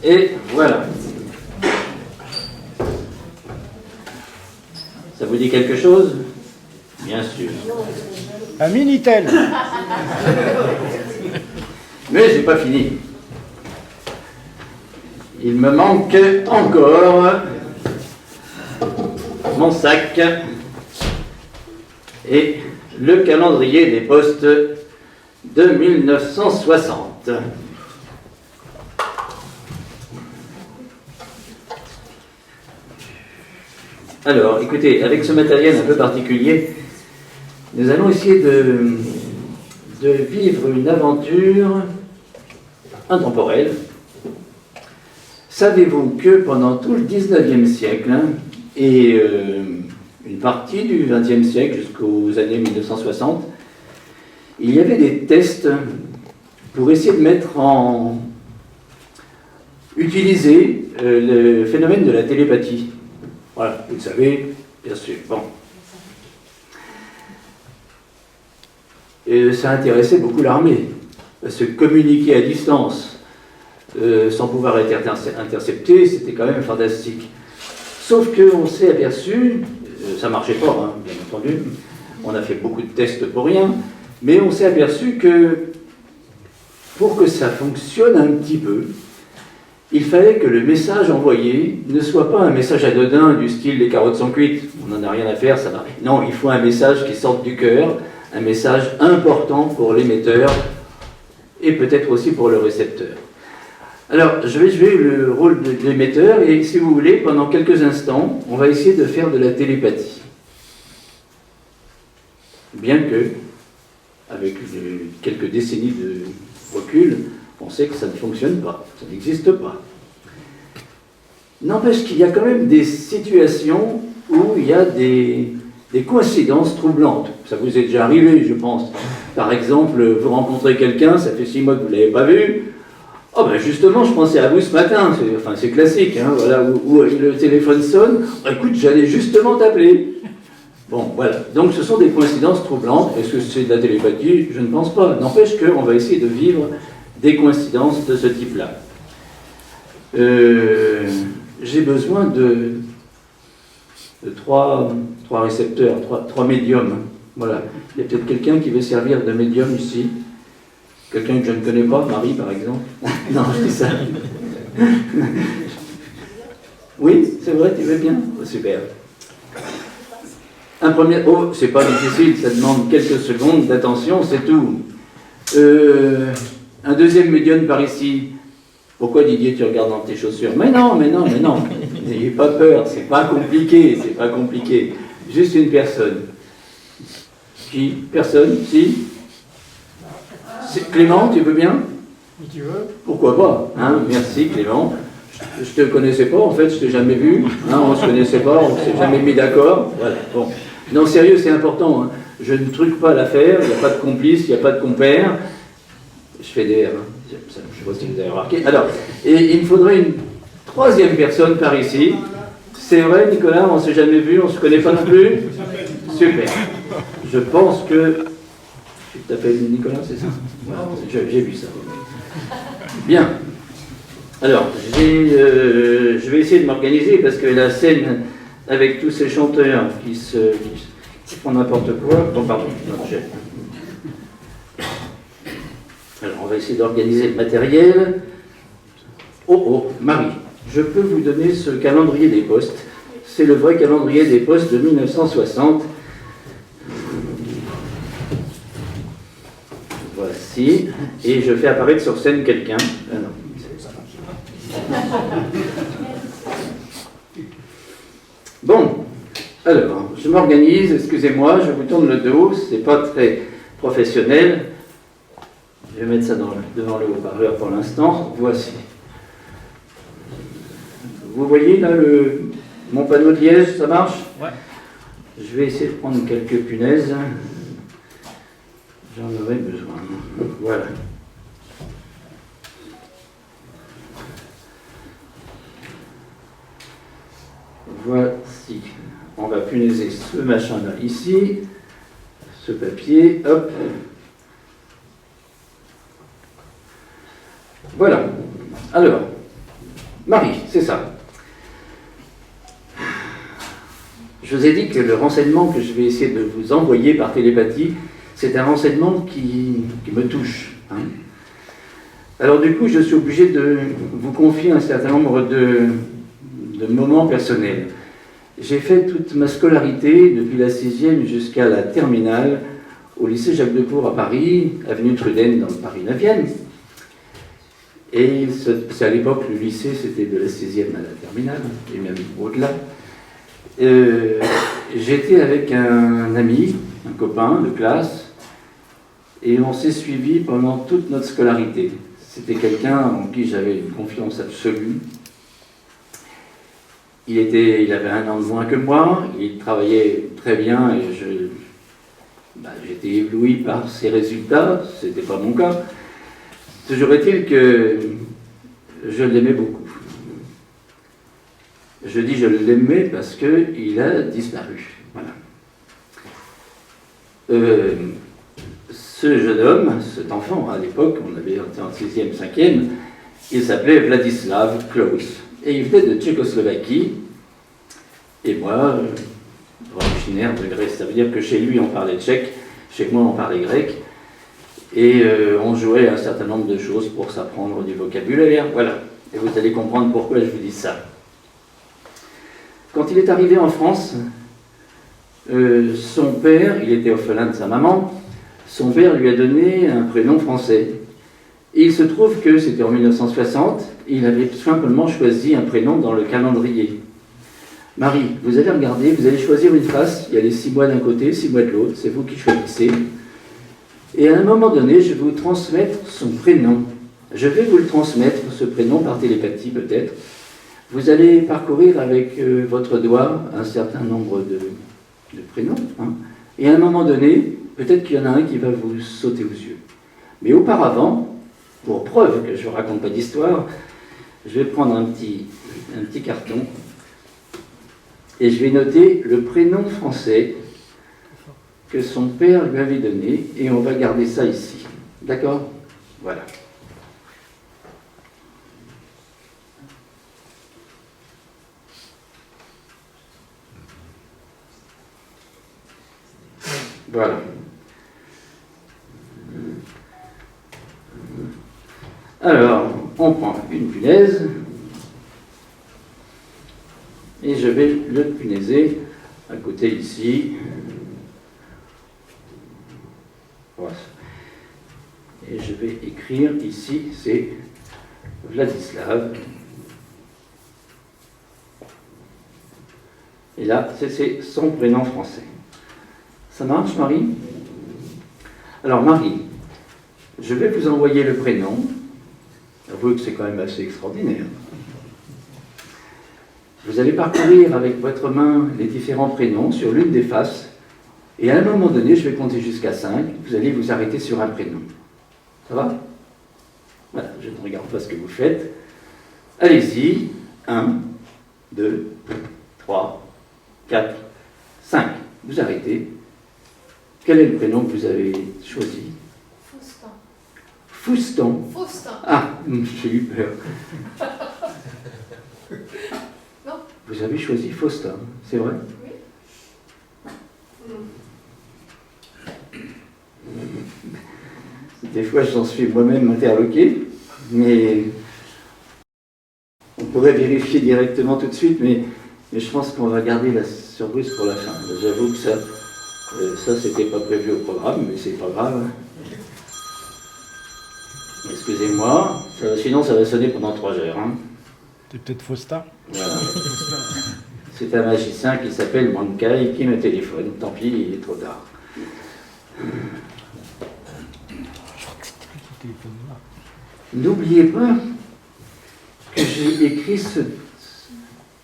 Et voilà. Ça vous dit quelque chose? Bien sûr. Un Minitel. Mais j'ai pas fini. Il me manque encore mon sac et le calendrier des postes de 1960. Alors, écoutez, avec ce matériel un peu particulier, nous allons essayer de vivre une aventure intemporelle. Savez-vous que pendant tout le 19e siècle et une partie du 20e siècle jusqu'aux années 1960, il y avait des tests pour essayer de utiliser le phénomène de la télépathie. Voilà, vous le savez, bien sûr. Bon. Et ça intéressait beaucoup l'armée. Parce que communiquer à distance sans pouvoir être intercepté, c'était quand même fantastique. Sauf qu'on s'est aperçu, ça ne marchait pas, hein, bien entendu, on a fait beaucoup de tests pour rien, mais on s'est aperçu que pour que ça fonctionne un petit peu, il fallait que le message envoyé ne soit pas un message anodin du style « les carottes sont cuites », on n'en a rien à faire, ça va. Non, il faut un message qui sorte du cœur, un message important pour l'émetteur et peut-être aussi pour le récepteur. Alors, je vais jouer le rôle de l'émetteur et si vous voulez, pendant quelques instants, on va essayer de faire de la télépathie. Bien que, avec quelques décennies de recul, on sait que ça ne fonctionne pas, ça n'existe pas. N'empêche qu'il y a quand même des situations où il y a des coïncidences troublantes. Ça vous est déjà arrivé, je pense. Par exemple, vous rencontrez quelqu'un, ça fait 6 mois que vous ne l'avez pas vu. Oh ben justement, je pensais à vous ce matin. C'est classique, hein, voilà, où le téléphone sonne. Oh, écoute, j'allais justement t'appeler. Bon, voilà. Donc ce sont des coïncidences troublantes. Est-ce que c'est de la télépathie? Je ne pense pas. N'empêche qu'on va essayer de vivre des coïncidences de ce type-là. J'ai besoin de trois récepteurs, trois médiums. Voilà. Il y a peut-être quelqu'un qui veut servir de médium ici. Quelqu'un que je ne connais pas, Marie par exemple. Non, je dis ça. Oui, c'est vrai, tu veux bien? Oh, super. Un premier... Oh, c'est pas difficile, ça demande quelques secondes d'attention, c'est tout. Un deuxième médium par ici. Pourquoi Didier, tu regardes dans tes chaussures? Mais non. N'ayez pas peur, c'est pas compliqué. Juste une personne. Qui? Personne? Si? Clément, tu veux bien? Si tu veux. Pourquoi pas, hein? Merci Clément. Je te connaissais pas, en fait, je t'ai jamais vu. Hein, on se connaissait pas, on s'est jamais mis d'accord. Voilà, bon. Non, sérieux, c'est important. Hein. Je ne truque pas l'affaire, il n'y a pas de complice, il n'y a pas de compère. Je fais des R, hein. Je ne sais pas si vous avez remarqué. Alors, et il me faudrait une troisième personne par ici. C'est vrai, Nicolas, on ne s'est jamais vu, on ne se connaît pas non plus? Super. Je pense que... Tu t'appelles Nicolas, c'est ça? Ouais, j'ai vu ça. Bien. Alors, je vais essayer de m'organiser parce que la scène avec tous ces chanteurs qui font n'importe quoi... Bon, pardon. Non, alors, on va essayer d'organiser le matériel. Oh, Marie, je peux vous donner ce calendrier des postes. C'est le vrai calendrier des postes de 1960. Voici. Et je fais apparaître sur scène quelqu'un. Ah non. Bon, alors, je m'organise, excusez-moi, je vous tourne le dos, c'est pas très professionnel. Je vais mettre ça devant le haut-parleur pour l'instant. Voici. Vous voyez là mon panneau de liège, ça marche? Ouais. Je vais essayer de prendre quelques punaises. J'en aurai besoin. Voilà. Voici. On va punaiser ce machin-là ici. Ce papier. Hop. Voilà. Alors, Marie, c'est ça. Je vous ai dit que le renseignement que je vais essayer de vous envoyer par télépathie, c'est un renseignement qui me touche. Hein. Alors du coup, je suis obligé de vous confier un certain nombre de moments personnels. J'ai fait toute ma scolarité, depuis la 6e jusqu'à la terminale, au lycée Jacques Decour à Paris, avenue Truden dans le Paris 9e. Et c'est à l'époque, le lycée, c'était de la 6e à la terminale, et même au-delà. J'étais avec un ami, un copain de classe, et on s'est suivis pendant toute notre scolarité. C'était quelqu'un en qui j'avais une confiance absolue. Il avait 1 an de moins que moi, il travaillait très bien et j'étais ébloui par ses résultats, ce n'était pas mon cas. Toujours est-il que je l'aimais beaucoup. Je dis je l'aimais parce qu'il a disparu. Voilà. Ce jeune homme, cet enfant, à l'époque, on avait été en 6e, 5e, il s'appelait Vladislav Klaus. Et il venait de Tchécoslovaquie. Et moi, originaire de Grèce, ça veut dire que chez lui on parlait tchèque, chez moi on parlait grec. Et on jouait un certain nombre de choses pour s'apprendre du vocabulaire. Voilà. Et vous allez comprendre pourquoi je vous dis ça. Quand il est arrivé en France, son père, il était orphelin de sa maman, son père lui a donné un prénom français. Et il se trouve que c'était en 1960, il avait tout simplement choisi un prénom dans le calendrier. Marie, vous allez regarder, vous allez choisir une face, il y a les 6 mois d'un côté, 6 mois de l'autre, c'est vous qui choisissez. Et à un moment donné, je vais vous transmettre son prénom. Je vais vous le transmettre, ce prénom, par télépathie peut-être. Vous allez parcourir avec votre doigt un certain nombre de prénoms. Hein. Et à un moment donné, peut-être qu'il y en a un qui va vous sauter aux yeux. Mais auparavant, pour preuve que je ne raconte pas d'histoire, je vais prendre un petit carton et je vais noter le prénom français que son père lui avait donné et on va garder ça ici. D'accord ? Voilà. Voilà. Alors, on prend une punaise et je vais le punaiser à côté ici. Voilà. Et je vais écrire ici, c'est Vladislav. Et là, c'est son prénom français. Ça marche, Marie? Alors, Marie, je vais vous envoyer le prénom. Avouez que c'est quand même assez extraordinaire. Vous allez parcourir avec votre main les différents prénoms sur l'une des faces. Et à un moment donné, je vais compter jusqu'à 5. Vous allez vous arrêter sur un prénom. Ça va? Voilà, je ne regarde pas ce que vous faites. Allez-y. 1, 2, 3, 4, 5. Vous arrêtez. Quel est le prénom que vous avez choisi? Faustin. Faustin. Faustin. Ah, j'ai eu peur. Non. Vous avez choisi Faustin, c'est vrai? Oui. Des fois, j'en suis moi-même interloqué, mais on pourrait vérifier directement tout de suite, mais je pense qu'on va garder la surprise pour la fin. J'avoue que ça c'était pas prévu au programme, mais c'est pas grave. Excusez-moi, sinon ça va sonner pendant 3 heures. Hein. C'est peut-être Faustin. Voilà. C'est un magicien qui s'appelle Mankai qui me téléphone. Tant pis, il est trop tard. N'oubliez pas que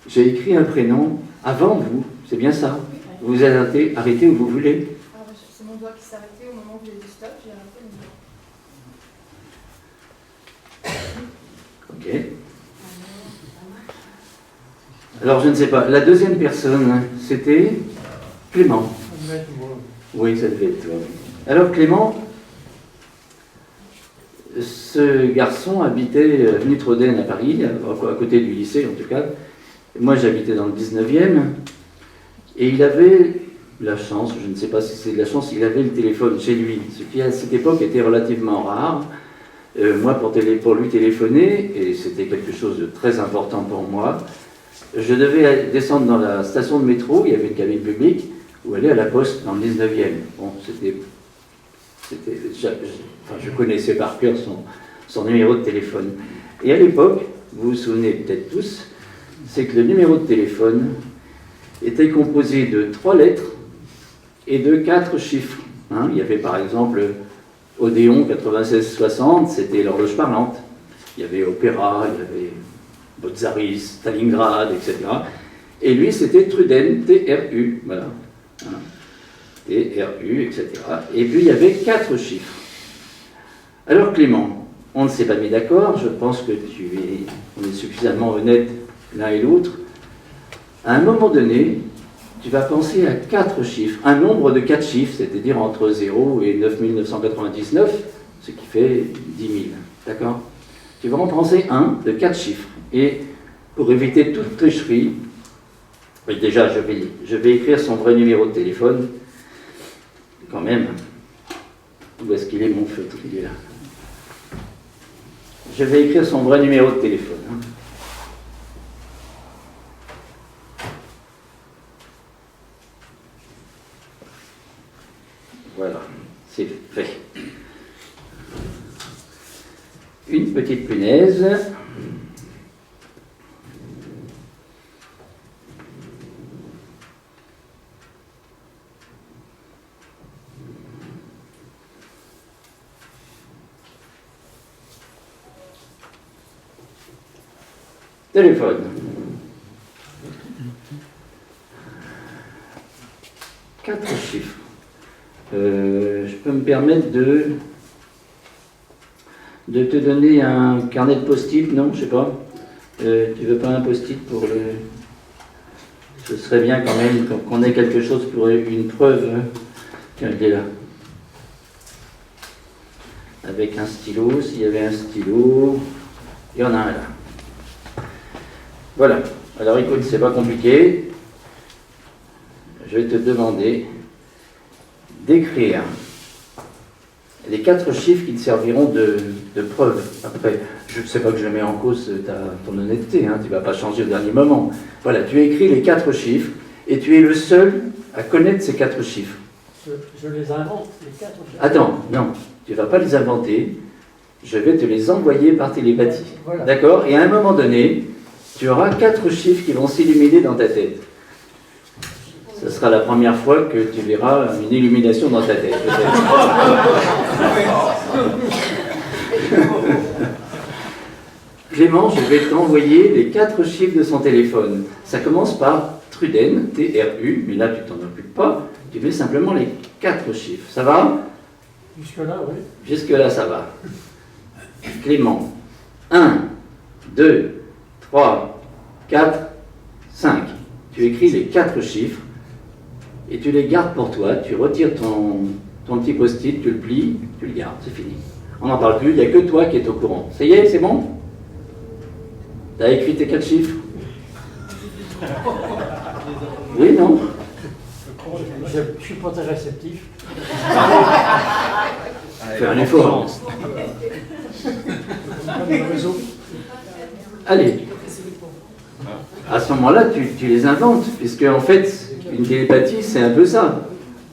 j'ai écrit un prénom avant vous, c'est bien ça? Vous arrêtez où vous voulez. C'est mon doigt qui s'est arrêté au moment où j'ai dit stop, j'ai arrêté le doigt. Ok. Alors je ne sais pas, la deuxième personne, c'était Clément. Oui, ça devait être toi. Alors Clément, ce garçon habitait avenue Troden à Paris, à côté du lycée en tout cas. Moi j'habitais dans le 19e, et il avait la chance, je ne sais pas si c'est de la chance, il avait le téléphone chez lui, ce qui à cette époque était relativement rare. Moi pour lui téléphoner, et c'était quelque chose de très important pour moi, je devais descendre dans la station de métro, il y avait une cabine publique, ou aller à la poste dans le 19e. Bon, je connaissais par cœur son numéro de téléphone. Et à l'époque, vous vous souvenez peut-être tous, c'est que le numéro de téléphone était composé de 3 lettres et de 4 chiffres. Hein, il y avait par exemple Odéon 9660, c'était l'horloge parlante. Il y avait Opéra, il y avait Botzaris, Stalingrad, etc. Et lui, c'était Truden, TRU, voilà. Hein, TRU, etc. Et puis il y avait 4 chiffres. Alors Clément, on ne s'est pas mis d'accord, je pense que on est suffisamment honnête l'un et l'autre. À un moment donné, tu vas penser à 4 chiffres, un nombre de 4 chiffres, c'est-à-dire entre 0 et 9999, ce qui fait 10 000, d'accord? Tu vas en penser un de 4 chiffres. Et pour éviter toute tricherie, déjà je vais écrire son vrai numéro de téléphone, quand même. Où est-ce qu'il est mon feutre? Il est là. Je vais écrire son vrai numéro de téléphone. Hein. Voilà, c'est fait. Une petite punaise. Téléphone. Quatre chiffres. Je peux me permettre de te donner un carnet de post-it, non, je sais pas. Tu veux pas un post-it pour le... Ce serait bien quand même qu'on ait quelque chose pour une preuve. Hein. Tiens, il est là. Avec un stylo, s'il y avait un stylo, il y en a un là. Voilà. Alors écoute, c'est pas compliqué. Je vais te demander d'écrire les 4 chiffres qui te serviront de preuve. Après, je ne sais pas que je mets en cause ton honnêteté, hein, tu ne vas pas changer au dernier moment. Voilà, tu écris les 4 chiffres et tu es le seul à connaître ces 4 chiffres. Je les invente, les 4 chiffres. Attends, non, tu ne vas pas les inventer, je vais te les envoyer par télépathie. Voilà. D'accord? Et à un moment donné, tu auras 4 chiffres qui vont s'illuminer dans ta tête. Ce sera la première fois que tu verras une illumination dans ta tête, peut-être. Clément, je vais t'envoyer les 4 chiffres de son téléphone. Ça commence par Truden, T-R-U, mais là tu t'en occupes pas, tu mets simplement les 4 chiffres. Ça va? Jusque-là, oui. Jusque-là, ça va. Clément, 1, 2, 3, 4, 5. Tu écris les 4 chiffres et tu les gardes pour toi. Tu retires ton petit post-it, tu le plies, tu le gardes, c'est fini. On n'en parle plus, il n'y a que toi qui es au courant. Ça y est, c'est bon? Tu as écrit tes 4 chiffres? Oui, non? Je ne suis pas très réceptif. Fais un effort. Allez. À ce moment-là, tu les inventes, puisque en fait, une télépathie, c'est un peu ça.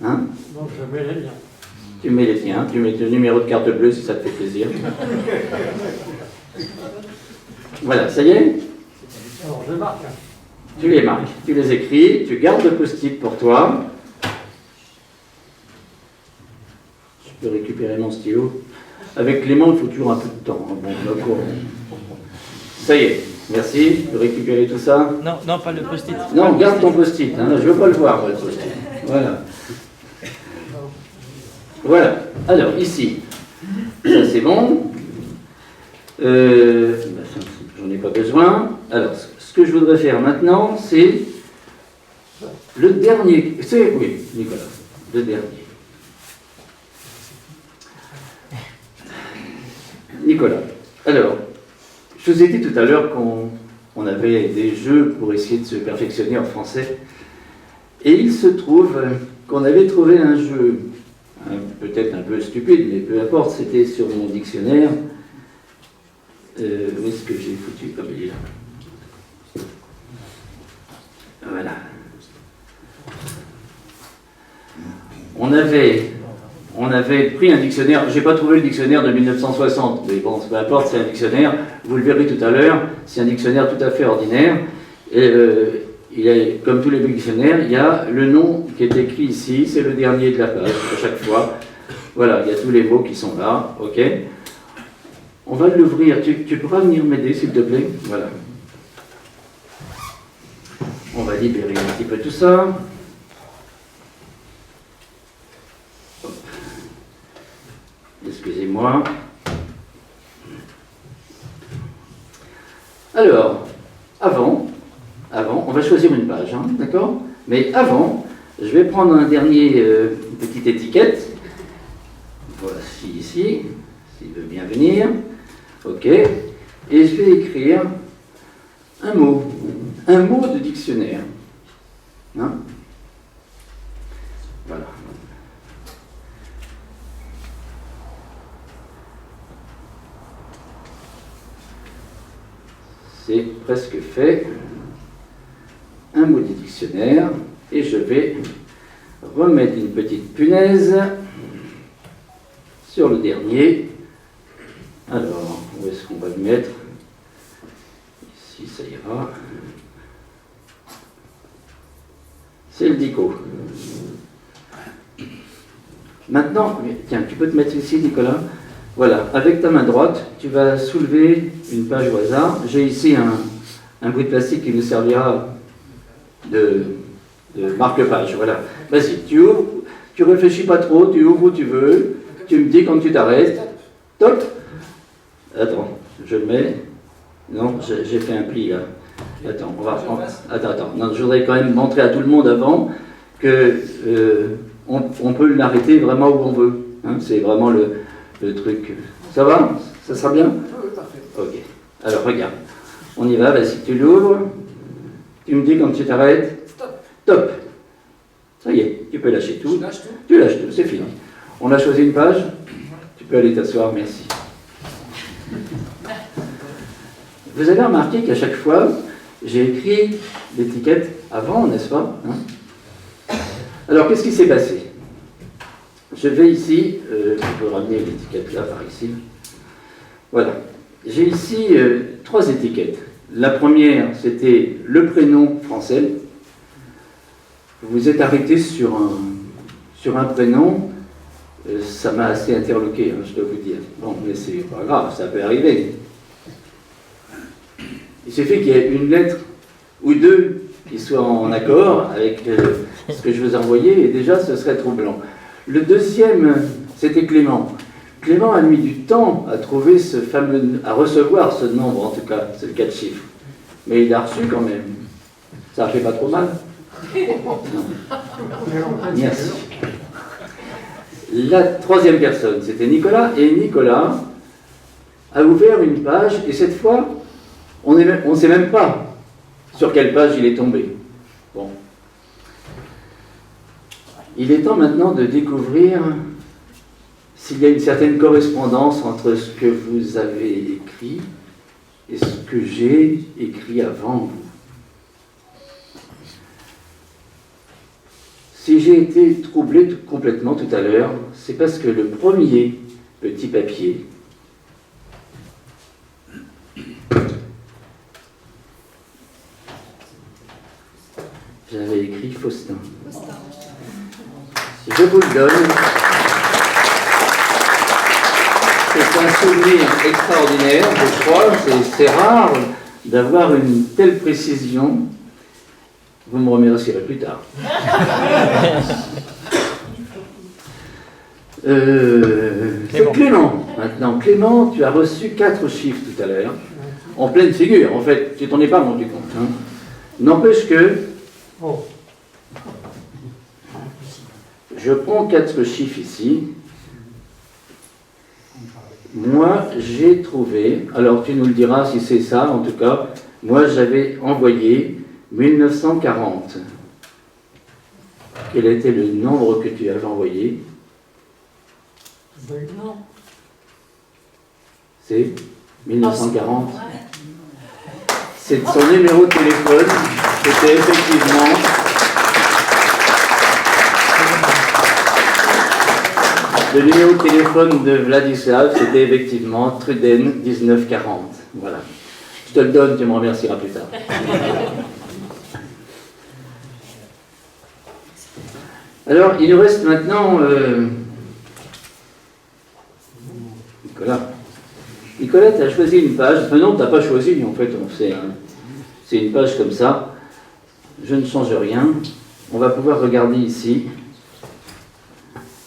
Hein? Donc je mets les liens. Tu mets les tiens, tu mets ton numéro de carte bleue si ça te fait plaisir. Voilà, ça y est? Alors je marque. Tu les marques, tu les écris, tu gardes le post-it pour toi. Je peux récupérer mon stylo. Avec Clément, il faut toujours un peu de temps. Hein. Bon, d'accord. Ça y est, merci. Tu peux récupérer tout ça? Non, non, pas le post-it. Non, garde ton post-it. Hein. Je ne veux pas le voir, moi, le post-it. Voilà. Voilà. Alors, ici, ça c'est bon. J'en ai pas besoin. Alors, ce que je voudrais faire maintenant, c'est le dernier. Oui, Nicolas, le dernier. Nicolas. Alors, je vous ai dit tout à l'heure qu'on avait des jeux pour essayer de se perfectionner en français. Et il se trouve qu'on avait trouvé un jeu, peut-être un peu stupide, mais peu importe, c'était sur mon dictionnaire. Où est-ce que j'ai foutu comme il est là? Voilà. On avait pris un dictionnaire, j'ai pas trouvé le dictionnaire de 1960, mais bon, peu importe, c'est un dictionnaire, vous le verrez tout à l'heure, c'est un dictionnaire tout à fait ordinaire, et comme tous les dictionnaires, il y a le nom qui est écrit ici, c'est le dernier de la page, à chaque fois. Voilà, il y a tous les mots qui sont là, ok? On va l'ouvrir, tu pourras venir m'aider, s'il te plaît? Voilà. On va libérer un petit peu tout ça. Excusez-moi. Alors, avant, on va choisir une page, hein, d'accord? Mais avant, je vais prendre une petite étiquette. Voici ici, s'il veut bien venir. Ok. Et je vais écrire un mot de dictionnaire. Hein? Voilà. C'est presque fait. Un mot du dictionnaire. Et je vais remettre une petite punaise sur le dernier. Alors, où est-ce qu'on va le mettre? Ici, ça ira. C'est le dico. Maintenant, tiens, tu peux te mettre ici, Nicolas. Voilà, avec ta main droite, tu vas soulever une page au hasard. J'ai ici un bout de plastique qui nous servira de marque-page. Voilà. Vas-y, tu ouvres, tu réfléchis pas trop, tu ouvres où tu veux, tu me dis quand tu t'arrêtes. Top. Attends, je le mets. Non, j'ai fait un pli là. Attends, attends. Non, je voudrais quand même montrer à tout le monde avant que on peut l'arrêter vraiment où on veut. Hein, c'est vraiment le truc. Ça va? Ça sera bien? Oui, parfait. Ok. Alors regarde. On y va, vas-y, tu l'ouvres. Tu me dis quand tu t'arrêtes. Stop. Top. Ça y est, tu peux lâcher tout. Je lâche tout. Tu lâches tout, c'est fini. On a choisi une page. Tu peux aller t'asseoir, merci. Vous avez remarqué qu'à chaque fois, j'ai écrit l'étiquette avant, n'est-ce pas? Alors, qu'est-ce qui s'est passé? Je vais ici, je peux ramener l'étiquette là, par ici. Voilà. J'ai ici 3 étiquettes. La première, c'était le prénom français. Vous vous êtes arrêté sur un prénom, ça m'a assez interloqué, hein, je dois vous dire. Bon, mais c'est pas grave, ça peut arriver. Il suffit qu'il y ait une lettre ou deux qui soient en accord avec ce que je vous ai envoyé, et déjà ce serait troublant. Le deuxième, c'était Clément. Clément a mis du temps à trouver à recevoir ce nombre, en tout cas, c'est le 4 chiffres. Mais il l'a reçu quand même. Ça ne fait pas trop mal? Non. Merci. La troisième personne, c'était Nicolas, et Nicolas a ouvert une page, et cette fois, on ne sait même pas sur quelle page il est tombé. Bon. Il est temps maintenant de découvrir s'il y a une certaine correspondance entre ce que vous avez écrit et ce que j'ai écrit avant vous. Si j'ai été troublé complètement tout à l'heure, c'est parce que le premier petit papier, j'avais écrit Faustin. Si je vous le donne, c'est un souvenir extraordinaire, je crois. C'est rare d'avoir une telle précision. Vous me remercierez plus tard. C'est Clément. Maintenant, Clément, tu as reçu 4 chiffres tout à l'heure, en pleine figure. En fait, tu t'en es pas rendu compte. Hein. N'empêche que je prends 4 chiffres ici. moi, j'ai trouvé, alors tu nous le diras si c'est ça, en tout cas, moi j'avais envoyé 1940. Quel était le nombre que tu avais envoyé? Non. C'est 1940. C'est son numéro de téléphone. C'était effectivement le numéro de téléphone de Vladislav, c'était effectivement Truden 1940. Voilà. Je te le donne, tu me remercieras plus tard. Alors, il nous reste maintenant Nicolas. Nicolas, tu as choisi une page. Enfin non, tu n'as pas choisi, en fait. C'est une page comme ça. Je ne change rien. On va pouvoir regarder ici.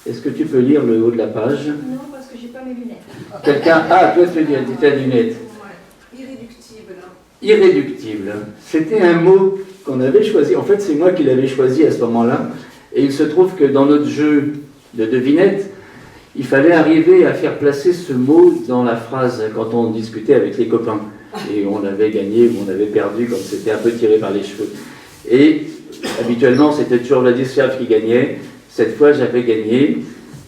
Est-ce que tu peux lire le haut de la page? Non, parce que j'ai pas mes lunettes. Quelqu'un... Ah, toi, tu as tes lunettes. Ouais. Irréductible. Irréductible. C'était un mot qu'on avait choisi. En fait, c'est moi qui l'avais choisi à ce moment-là. Et il se trouve que dans notre jeu de devinettes, il fallait arriver à faire placer ce mot dans la phrase quand on discutait avec les copains. Et on avait gagné ou on avait perdu quand c'était un peu tiré par les cheveux. Et habituellement, c'était toujours Vladislav qui gagnait. Cette fois, j'avais gagné.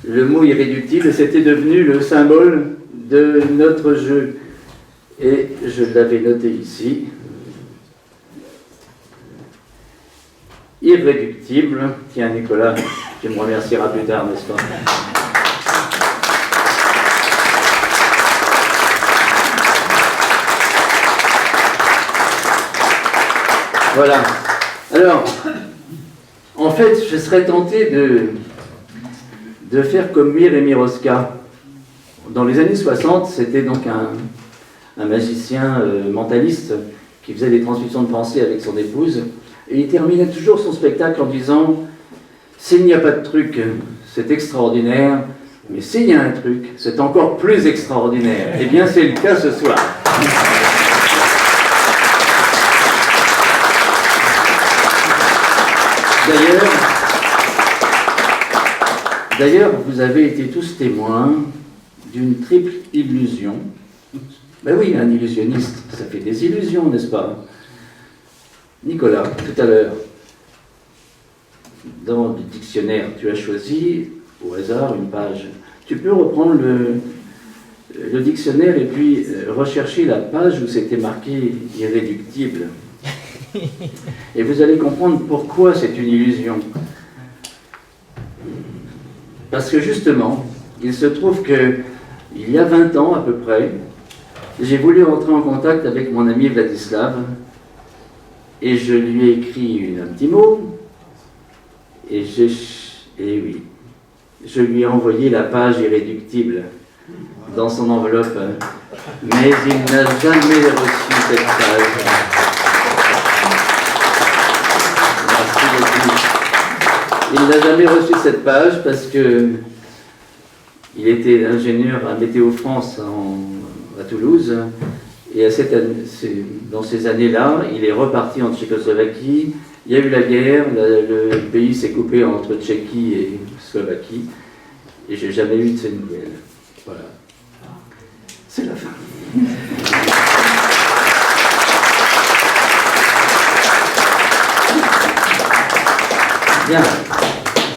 Le mot irréductible, c'était devenu le symbole de notre jeu. Et je l'avais noté ici. Irréductible. Tiens, Nicolas, tu me remercieras plus tard, n'est-ce pas? Voilà. Alors, en fait, je serais tenté de faire comme Mir et Miroska. Dans les années 60, c'était donc un magicien mentaliste qui faisait des transmissions de pensée avec son épouse. Et il terminait toujours son spectacle en disant « S'il n'y a pas de truc, c'est extraordinaire, mais s'il y a un truc, c'est encore plus extraordinaire. » Eh bien, c'est le cas ce soir. D'ailleurs, vous avez été tous témoins d'une triple illusion. Ben oui, un illusionniste, ça fait des illusions, n'est-ce pas? Nicolas, tout à l'heure, dans le dictionnaire, tu as choisi au hasard une page. Tu peux reprendre le dictionnaire et puis rechercher la page où c'était marqué « irréductible ». Et vous allez comprendre pourquoi c'est une illusion. Parce que justement, il se trouve que il y a 20 ans à peu près, j'ai voulu entrer en contact avec mon ami Vladislav et je lui ai écrit un petit mot et oui, je lui ai envoyé la page irréductible dans son enveloppe, mais il n'a jamais reçu cette page. Il n'a jamais reçu cette page parce que il était ingénieur à Météo France à Toulouse et dans ces années-là, il est reparti en Tchécoslovaquie. Il y a eu la guerre, le pays s'est coupé entre Tchéquie et Slovaquie et j'ai jamais eu de ces nouvelles. Voilà. C'est la fin. Bien.